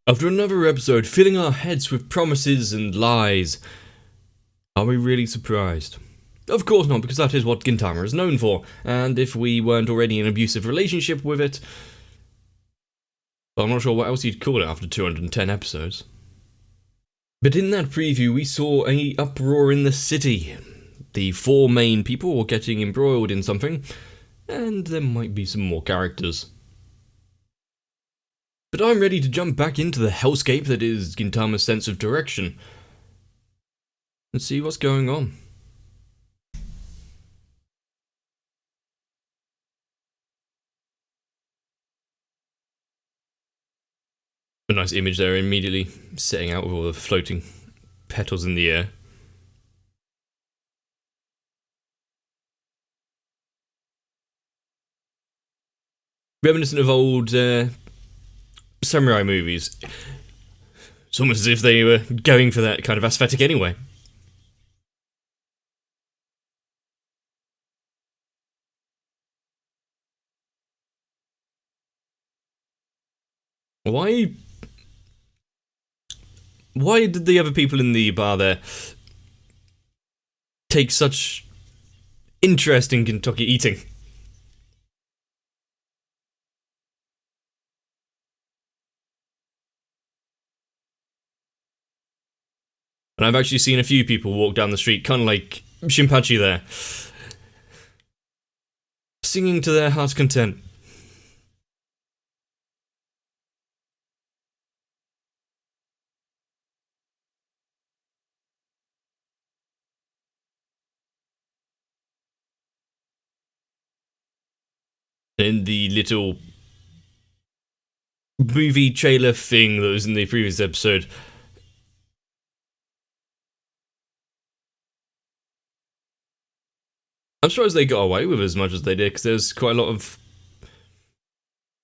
After another episode filling our heads with promises and lies, are we really surprised? Of course not, because that is what Gintama is known for, and if we weren't already in an abusive relationship with it, well, I'm not sure what else you'd call it after 210 episodes. But in that preview, we saw an uproar in the city. The four main people were getting embroiled in something, and there might be some more characters. But I'm ready to jump back into the hellscape that is Gintama's sense of direction and see what's going on. A nice image there, immediately setting out with all the floating petals in the air. Reminiscent of old samurai movies. It's almost as if they were going for that kind of aesthetic anyway. Why did the other people in the bar there take such interest in Kentucky eating? And I've actually seen a few people walk down the street, kind of like Shinpachi there, singing to their heart's content. In the little movie trailer thing that was in the previous episode, I'm surprised they got away with as much as they did, because there's quite a lot of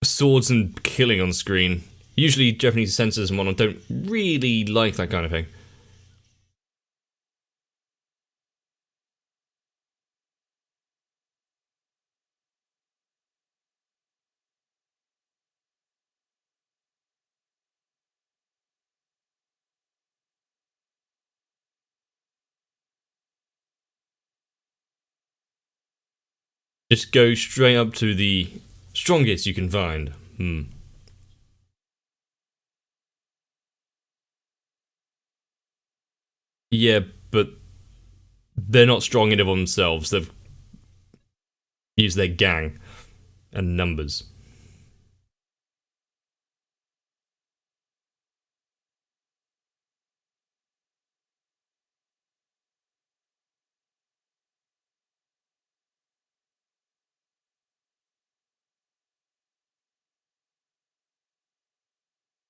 swords and killing on screen. Usually Japanese censors and whatnot don't really like that kind of thing. Just go straight up to the strongest you can find. Yeah, but they're not strong enough themselves. They've used their gang and numbers.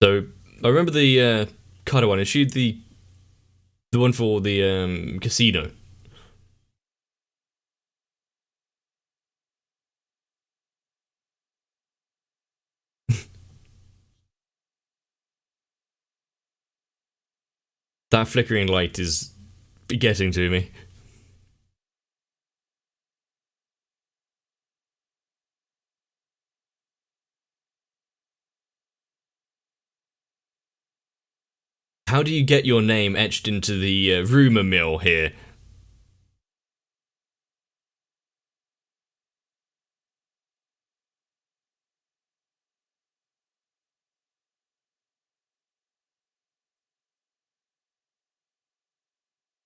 So I remember the Kata one. Is she the one for the casino? That flickering light is getting to me. How do you get your name etched into the rumor mill here?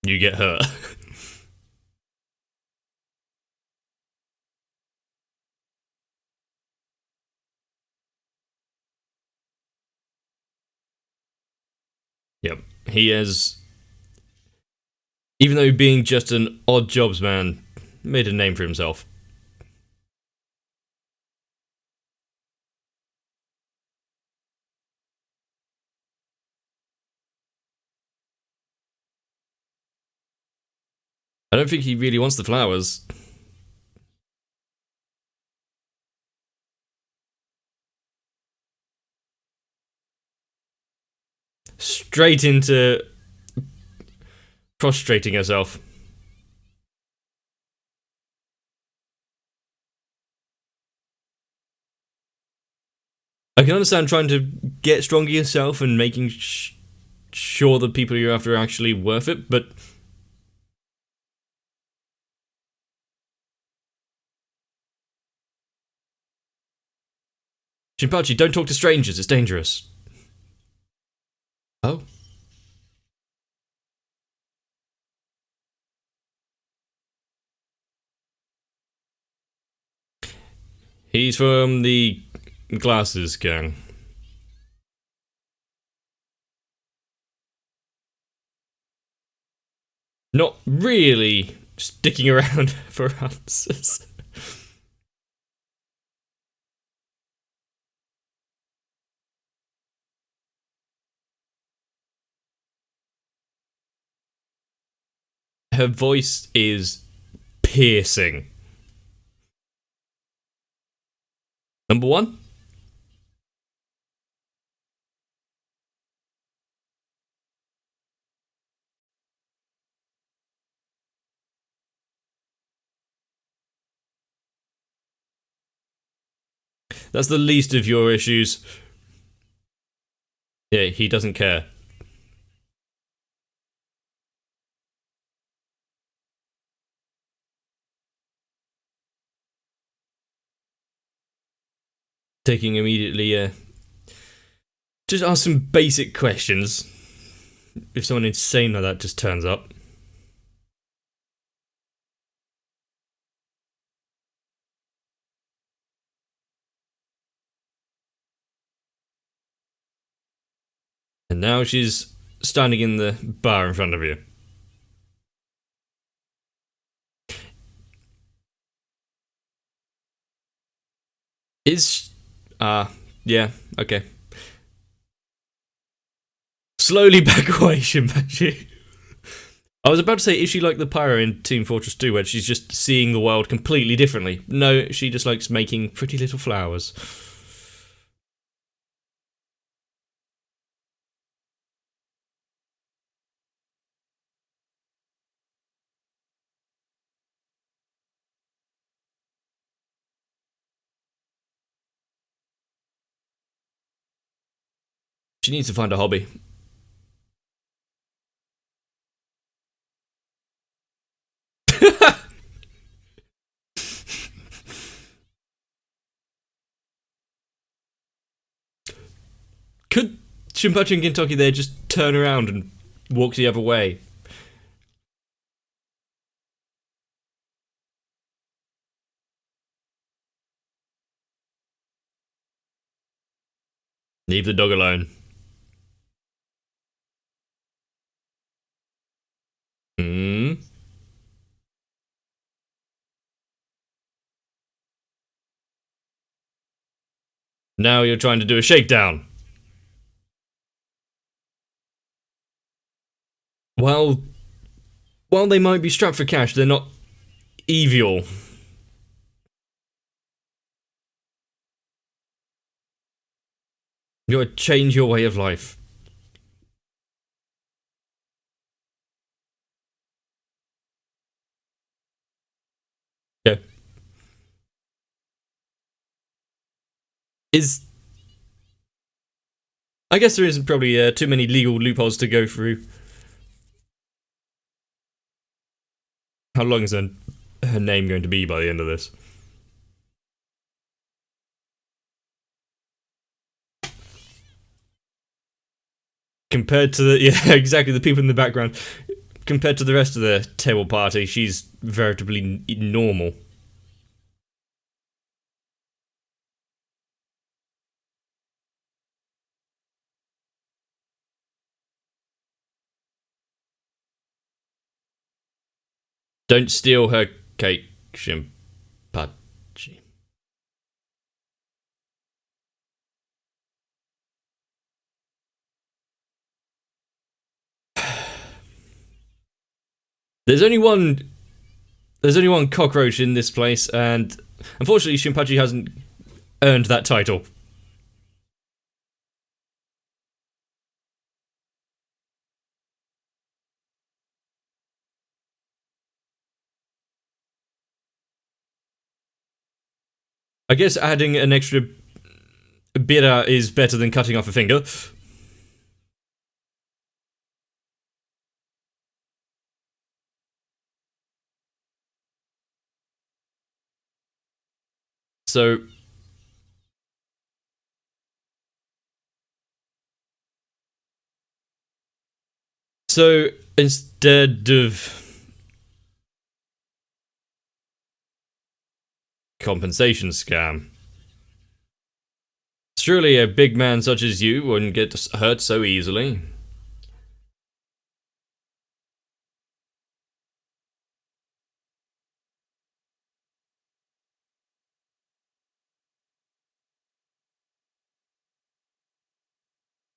You get hurt. Yep. He has, even though being just an odd jobs man, made a name for himself. I don't think he really wants the flowers. Straight into prostrating herself. I can understand trying to get stronger yourself and making sure the people you're after are actually worth it, but Shinpachi, don't talk to strangers, it's dangerous. Oh? He's from the Glasses Gang. Not really sticking around for answers. Her voice is piercing. Number one? That's the least of your issues. Yeah, he doesn't care. Taking immediately, just ask some basic questions. If someone insane like that just turns up. And now she's standing in the bar in front of you. Is. Yeah, okay. Slowly back away, Shinpachi. I was about to say, is she like the pyro in Team Fortress 2, where she's just seeing the world completely differently? No, she just likes making pretty little flowers. She needs to find a hobby. Could Shinpachi and Gintoki there just turn around and walk the other way? Leave the dog alone. Hmm. Now you're trying to do a shakedown. Well, while they might be strapped for cash, they're not evil. You gotta change your way of life. Yeah. Is. I guess there isn't probably too many legal loopholes to go through. How long is her name going to be by the end of this? Compared to the yeah, exactly the people in the background. Compared to the rest of the table party, she's veritably normal. Don't steal her cake, Shinpachi. There's only one. There's only one cockroach in this place, and unfortunately, Shinpachi hasn't earned that title. I guess adding an extra Bitter is better than cutting off a finger. So So instead of compensation scam, surely a big man such as you wouldn't get hurt so easily.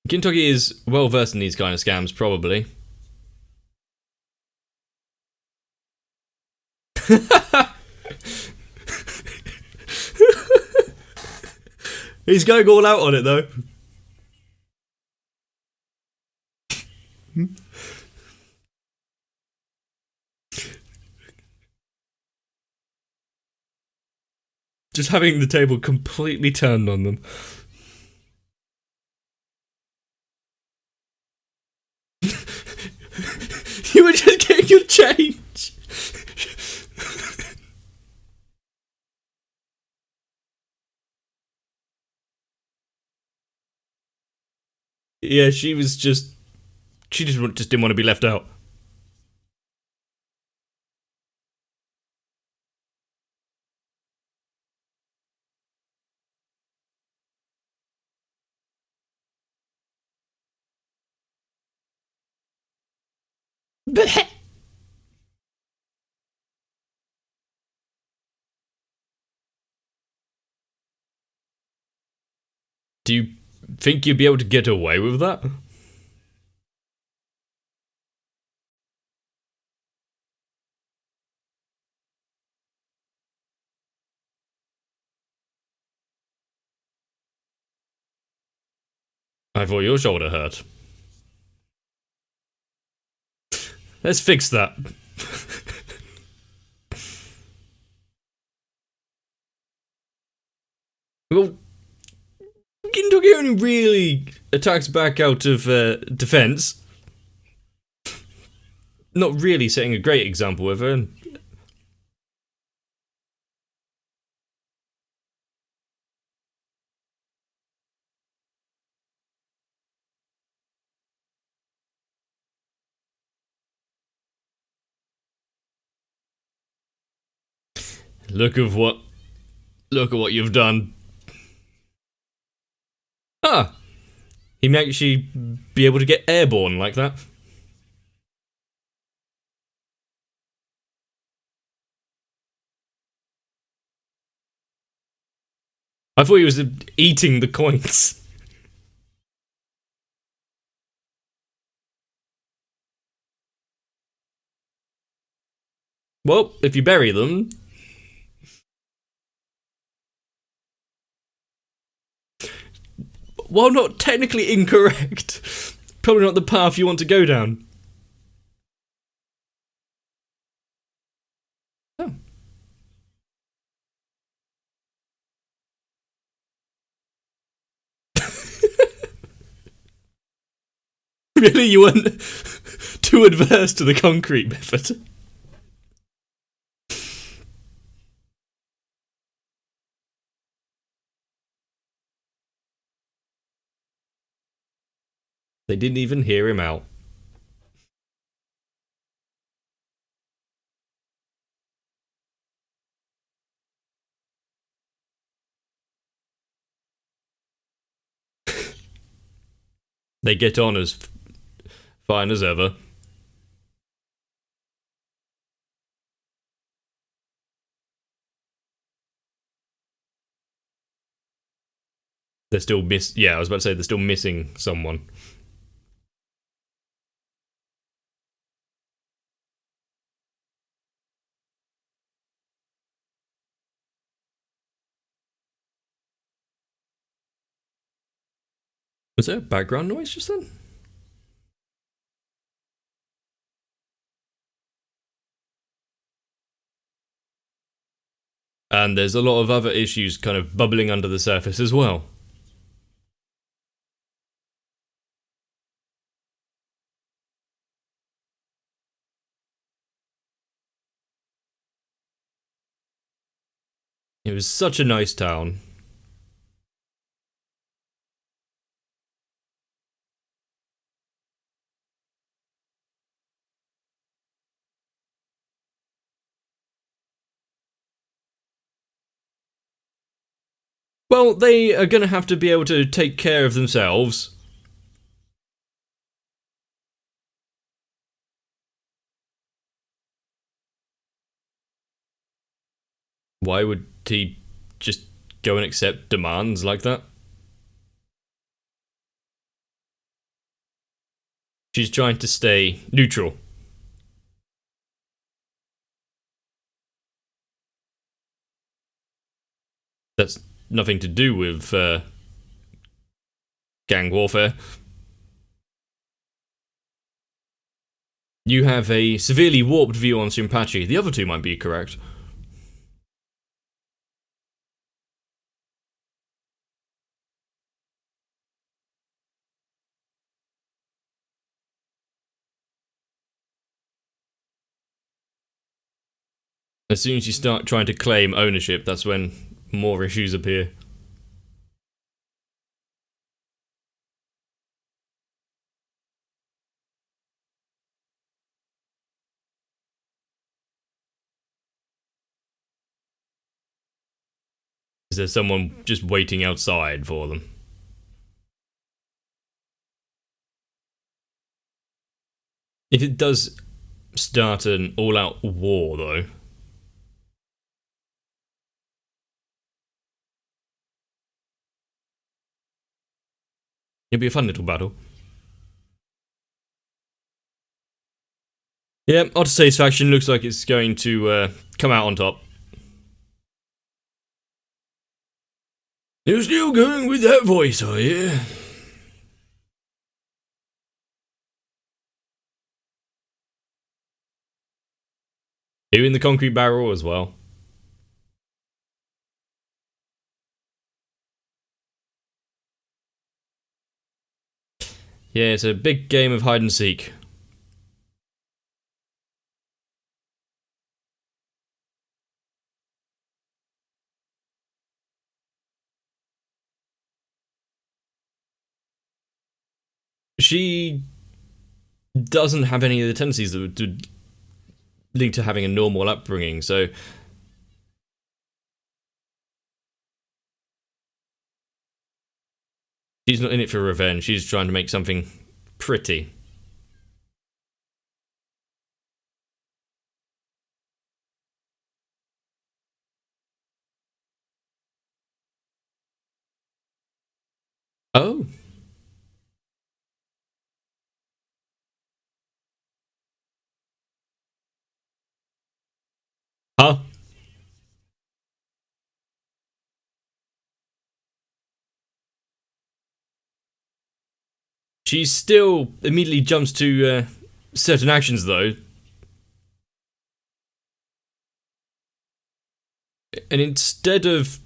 Kentucky is well versed in these kind of scams, probably. He's going all out on it, though. Just having the table completely turned on them. You were just getting your change. Yeah, she just didn't want to be left out. Do you think you'd be able to get away with that? I thought your shoulder hurt. Let's fix that. Well, Kentucky only really attacks back out of defense. Not really setting a great example with her. Look at what you've done. Ah, he may actually be able to get airborne like that. I thought he was eating the coins. Well, if you bury them... While not technically incorrect, probably not the path you want to go down. Oh. Really, you weren't too adverse to the concrete method? They didn't even hear him out. They get on as fine as ever. They're still yeah, I was about to say they're still missing someone. Was there a background noise just then? And there's a lot of other issues kind of bubbling under the surface as well. was such a nice town. Well, they are gonna have to be able to take care of themselves. Why would he just go and accept demands like that? She's trying to stay neutral. That's nothing to do with gang warfare. You have a severely warped view on Sunpachi. The other two might be correct. As soon as you start trying to claim ownership, that's when more issues appear. Is there someone just waiting outside for them? If it does start an all-out war, though, it'll be a fun little battle. Yeah, Odyssey's faction looks like it's going to come out on top. You're still going with that voice, are you? You in the concrete barrel as well. Yeah, it's a big game of hide and seek. She doesn't have any of the tendencies that would lead to having a normal upbringing, so she's not in it for revenge, she's trying to make something pretty. Oh. Huh? She still immediately jumps to certain actions, though. And instead of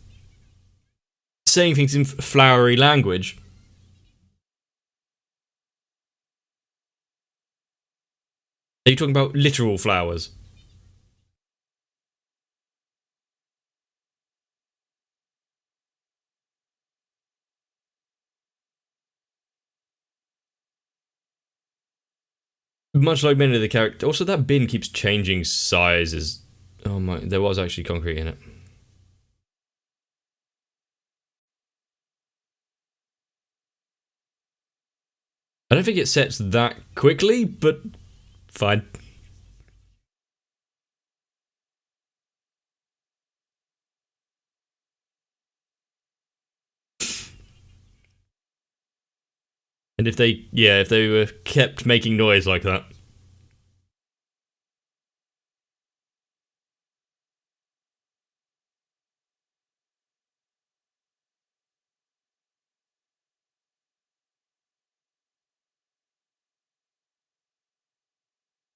saying things in flowery language, are you talking about literal flowers? Much like many of the characters. Also, that bin keeps changing sizes. Oh my, there was actually concrete in it. I don't think it sets that quickly, but fine. And if they were kept making noise like that.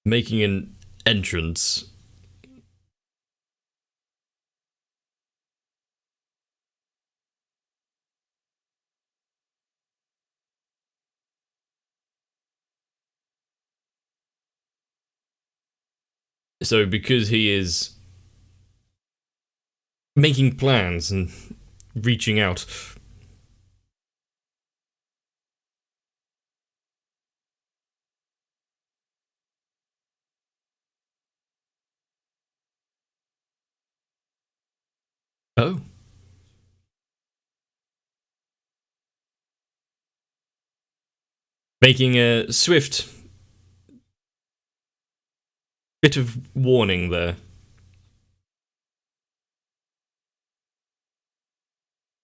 Making an entrance. So because he is making plans and reaching out. Oh. Making a swift bit of warning there.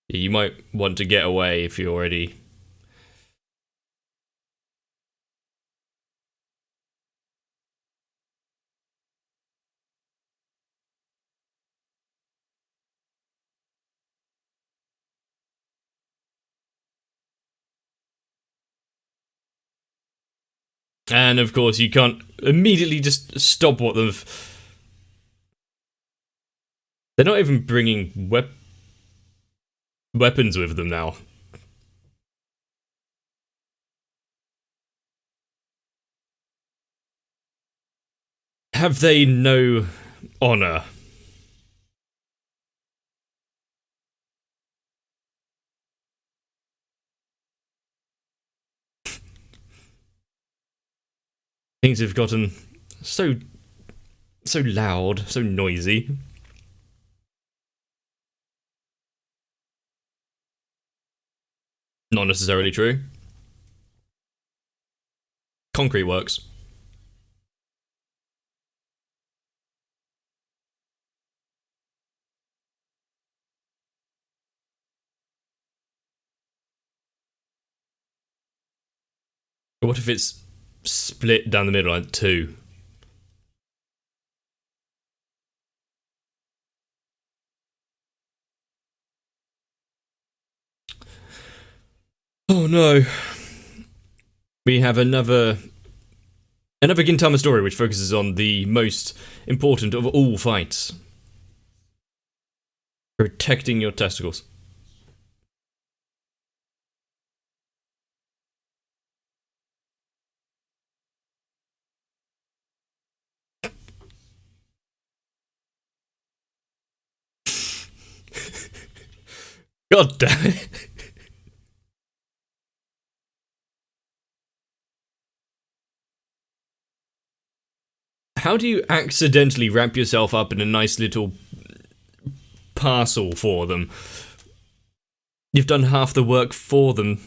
You might want to get away if you're already... And of course, you can't immediately just stop what they've... They're not even bringing weapons with them now. Have they no honor? Things have gotten so loud, so noisy. Not necessarily true. Concrete works. What if it's split down the middle like two? Oh no. We have another Gintama story which focuses on the most important of all fights. Protecting your testicles. God damn it. How do you accidentally wrap yourself up in a nice little parcel for them? You've done half the work for them.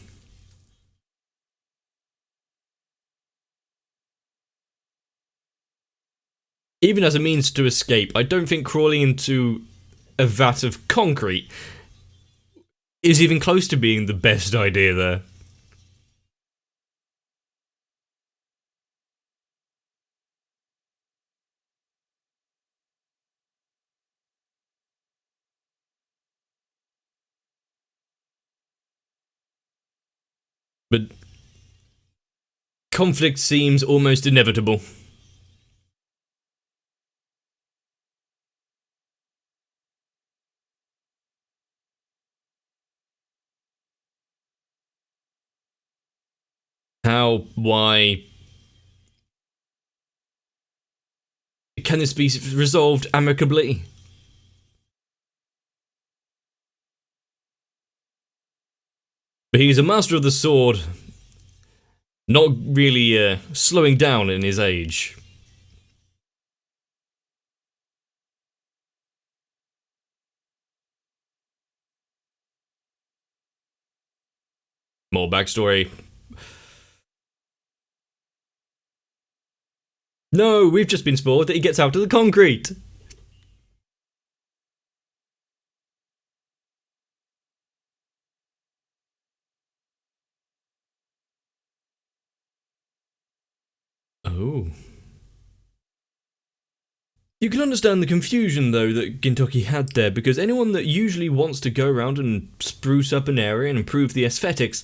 Even as a means to escape, I don't think crawling into a vat of concrete is even close to being the best idea there. But conflict seems almost inevitable. How? Why? Can this be resolved amicably? But he's a master of the sword, not really slowing down in his age. More backstory. No, we've just been spoiled that he gets out of the concrete. Oh. You can understand the confusion, though, that Gintoki had there, because anyone that usually wants to go around and spruce up an area and improve the aesthetics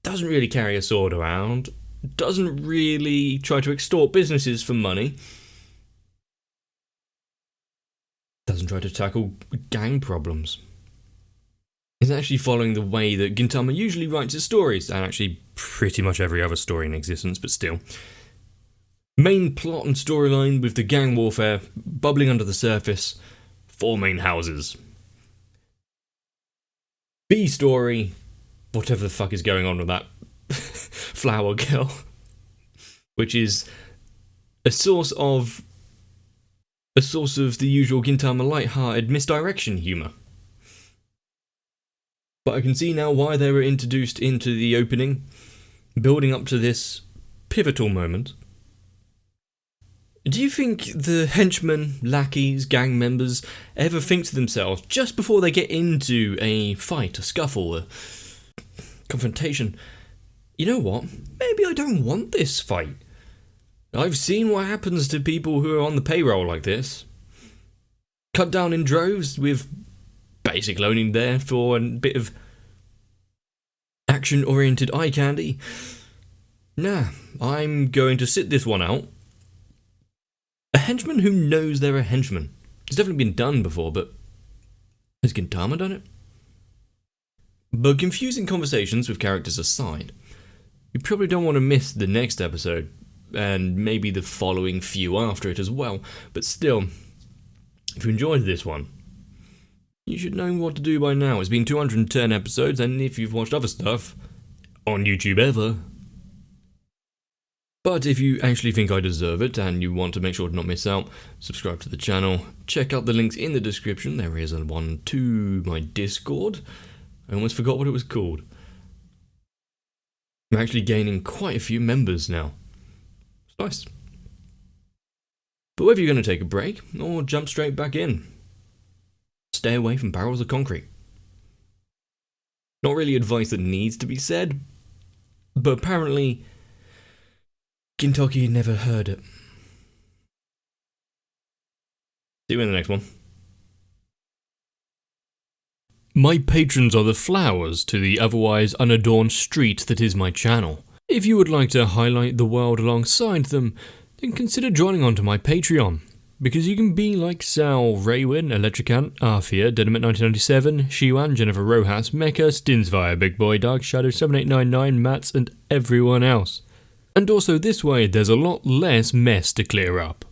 doesn't really carry a sword around, doesn't really try to extort businesses for money, doesn't try to tackle gang problems. He's actually following the way that Gintama usually writes his stories, and actually pretty much every other story in existence, but still. Main plot and storyline with the gang warfare bubbling under the surface, 4 main houses. B story, whatever the fuck is going on with that flower girl, which is a source of the usual Gintama light-hearted misdirection humour. But I can see now why they were introduced into the opening, building up to this pivotal moment. Do you think the henchmen, lackeys, gang members ever think to themselves, just before they get into a fight, a scuffle, a confrontation, you know what, maybe I don't want this fight? I've seen what happens to people who are on the payroll like this. Cut down in droves with basically only there for a bit of action-oriented eye candy. Nah, I'm going to sit this one out. A henchman who knows they're a henchman. It's definitely been done before, but has Gintama done it? But confusing conversations with characters aside, you probably don't want to miss the next episode, and maybe the following few after it as well, but still, if you enjoyed this one, you should know what to do by now. It's been 210 episodes, and if you've watched other stuff on YouTube ever. But if you actually think I deserve it, and you want to make sure to not miss out, subscribe to the channel, check out the links in the description. There is one to my Discord. I almost forgot what it was called. I'm actually gaining quite a few members now. It's nice. But whether you're going to take a break, or jump straight back in, stay away from barrels of concrete. Not really advice that needs to be said, but apparently Gintoki never heard it. See you in the next one. My patrons are the flowers to the otherwise unadorned street that is my channel. If you would like to highlight the world alongside them, then consider joining onto my Patreon, because you can be like Sal, Raywin, Electricant, Arthea, Dynamite1997, Shiwan, Jennifer Rojas, Mecha, Stinsvire, Big Boy, Dark Shadow 7899, Mats, and everyone else. And also this way there's a lot less mess to clear up.